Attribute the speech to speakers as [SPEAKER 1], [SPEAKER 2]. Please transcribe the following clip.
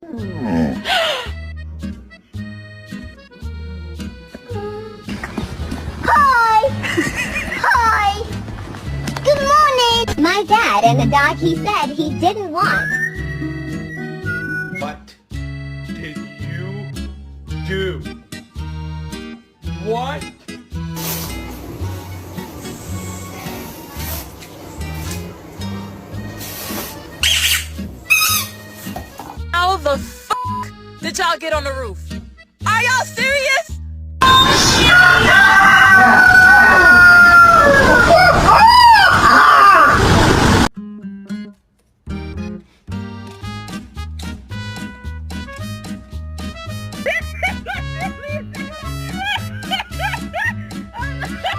[SPEAKER 1] Hi! Hi! Good morning! My dad and the dog he said he didn't want.
[SPEAKER 2] What did you do? What?
[SPEAKER 3] How the f*** did y'all get on the roof? Are y'all serious?